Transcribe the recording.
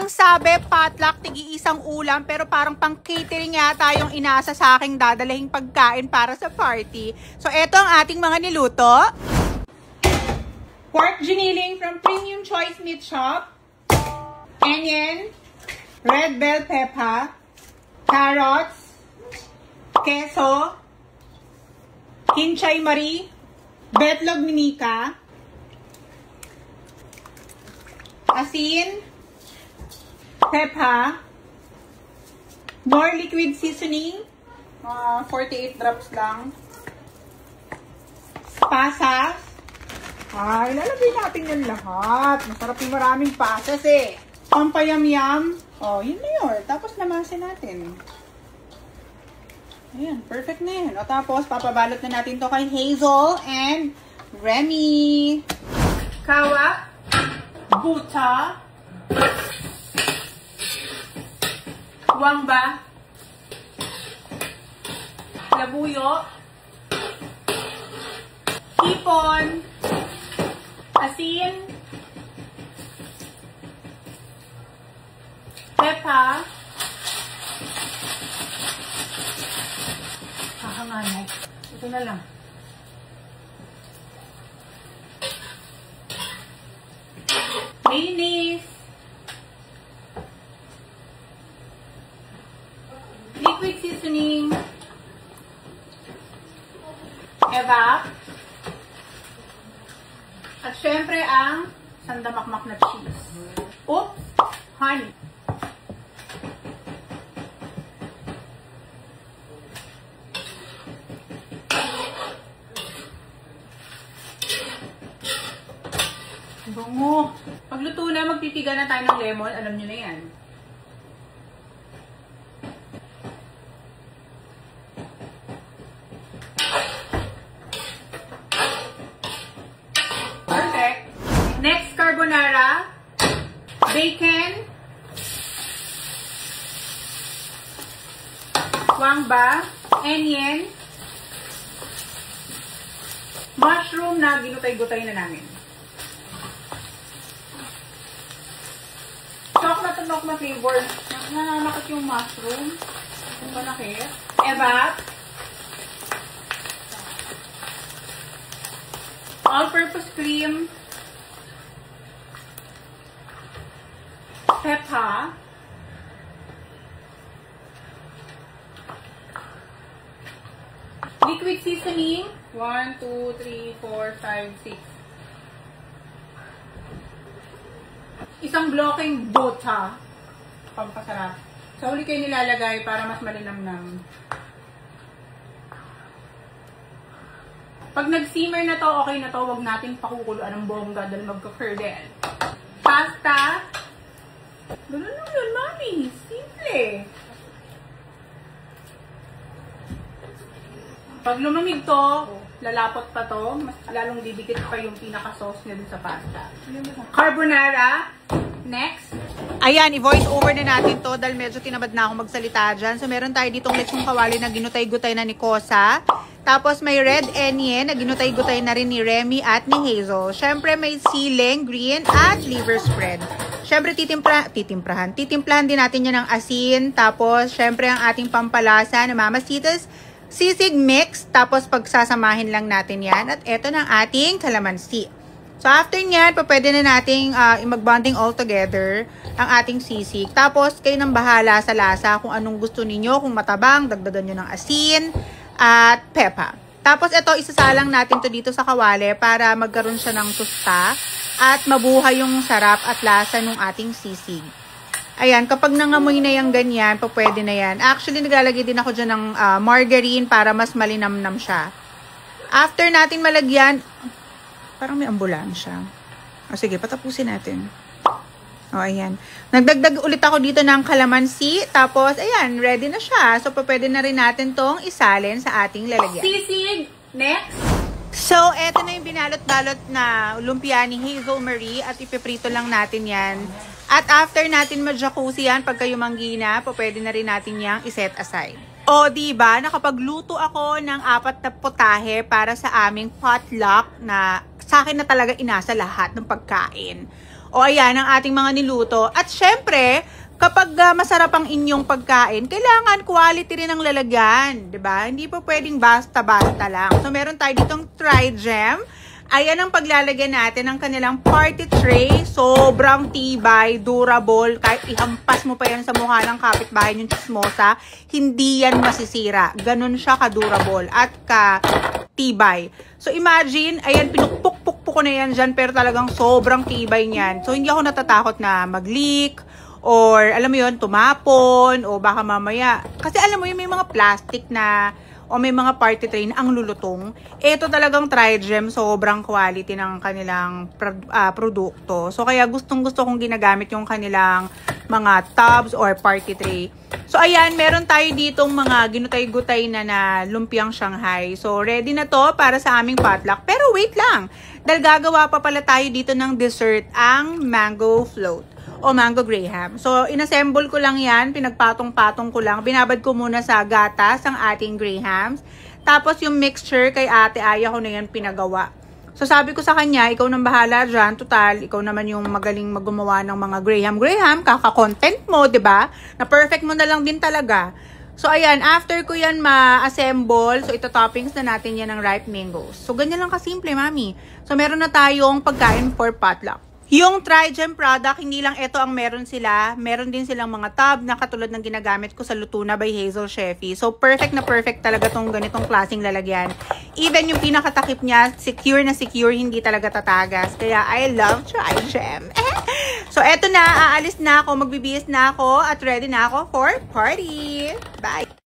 Ang sabi, potluck, tig-iisang ulam, pero parang pang catering yata yung inasa sa aking dadalahing pagkain para sa party. So, eto ang ating mga niluto. Pork giniling from Premium Choice Meat Shop. Onion, red bell pepper, carrots, queso, kinchay marie, betlog minika, asin, pepper, more liquid seasoning, 48 drops lang, pasas. Ilalagay natin yung lahat. Masarap yung maraming pasas eh. Pampayam-yam. Yun na yun. Tapos namasin natin. Ayan, perfect na yun. O tapos, papabalot na natin to kay Hazel and Remy. Kawa, buta, wangba, labuyo, hipon, asin, pepa, hahanganay. Ito na lang. Mayonnaise, liquid seasoning, evap, at syempre ang sandamakmak na cheese. Oops, honey. Bango. Pagluto na, magpipiga na tayo ng lemon. Alam nyo na yan. Perfect. Next, carbonara, bacon, wangba, onion, mushroom na ginutay-gutay na namin. Chocolate and lokma flavor. Nananakit yung mushroom. Ang malaki. Evap. All-purpose cream. Peppa. Liquid seasoning. 1, 2, 3, 4, 5, 6. Isang blocking bota. Pampasarap. Sa huli kayo nilalagay para mas malinamnam. Pag nag-simmer na to, okay na to. Huwag nating pakukuluan ng bongga dahil magka-curdle. Pasta. Ganun lang yun, mami. Simple. Pag lumamig to, lalapot pa to, mas lalong didikit pa yung pinaka-sauce niya dun sa pasta. Carbonara. Next. Ayan, i-voice over na natin to dahil medyo tinabad na ako magsalita dyan. So, meron tayo ditong lechong kawali na ginutay-gutay na ni Kosa. Tapos, may red onion na ginutay-gutay na rin ni Remy at ni Hazel. Syempre, may siling, green, at liver spread. Syempre, titimplahan din natin yan ng asin. Tapos, syempre, ang ating pampalasa na Mamacita's sisig mix. Tapos, pagsasamahin lang natin yan. At eto na ang ating calamansi. So, after nyan, pwede na nating mag-bonding all together ang ating sisig. Tapos, kayo nang bahala sa lasa kung anong gusto ninyo. Kung matabang, dagdagan nyo ng asin at pepa. Tapos, ito, isasalang natin to dito sa kawali para magkaroon siya ng tusta at mabuhay yung sarap at lasa ng ating sisig. Ayan, kapag nangamoy na yung ganyan, pwede na yan. Actually, naglalagay din ako dyan ng margarine para mas malinamnam siya. After natin malagyan, parang may ambulansya. O sige, patapusin natin. O, ayan. Nagdagdag ulit ako dito ng calamansi. Tapos, ayan, ready na siya. So, pwede na rin natin tong isalin sa ating lalagyan. Sisig! Next! So, eto na yung binalot-balot na lumpia ni Hazel Marie. At ipiprito lang natin yan. At after natin ma-jacuzzi yan, pagka yumanggi na, pwede na rin natin yang iset aside. O, diba, nakapagluto ako ng 4 na putahe para sa aming potluck na sa akin na talaga inasa lahat ng pagkain. O ayan, ang ating mga niluto. At syempre, kapag masarap ang inyong pagkain, kailangan quality rin ang lalagyan, 'di ba? Hindi pa pwedeng basta-basta lang. So meron tayo ditong Trijem. Ayan ang paglalagyan natin ng kanilang party tray. Sobrang tibay, durable. Kahit ihampas mo pa yan sa mukha ng kapitbahay yung chismosa, hindi yan masisira. Ganun siya ka-durable at ka-tibay. So imagine, ayan, pinukpuk-pukpuk ko na yan dyan, pero talagang sobrang tibay niyan. So hindi ako natatakot na mag-leak, or alam mo yun, tumapon, o baka mamaya. Kasi alam mo yun, may mga plastic na, o may mga party tray na ang lulutong. Ito talagang Trijem, sobrang quality ng kanilang produkto. So kaya gustong-gusto kong ginagamit yung kanilang mga tubs or party tray. So ayan, meron tayo ditong mga ginutay-gutay na lumpiang Shanghai. So ready na to para sa aming potluck. Pero wait lang, dahil gagawa pa pala tayo dito ng dessert, ang mango float o mango graham. So, inassemble ko lang yan, pinagpatong-patong ko lang. Binabad ko muna sa gatas ang ating grahams. Tapos, yung mixture kay ate Aya ko na yan pinagawa. So, sabi ko sa kanya, ikaw nang bahala dyan. Total, ikaw naman yung magaling maggumawa ng mga graham. Kaka-content mo, 'di ba? Na perfect mo na lang din talaga. So, ayan, after ko yan ma-assemble, so ito toppings na natin yan ng ripe mangoes. So, ganyan lang kasimple, mami. So, meron na tayong pagkain for potluck. Yung Trijem product, hindi lang ito ang meron sila. Meron din silang mga tub na katulad ng ginagamit ko sa Lutuna by Hazel Sheffy. So, perfect na perfect talaga tong ganitong klaseng lalagyan. Even yung pinakatakip niya, secure na secure, hindi talaga tatagas. Kaya, I love Trijem. So, eto na, aalis na ako, magbibihis na ako, at ready na ako for party. Bye!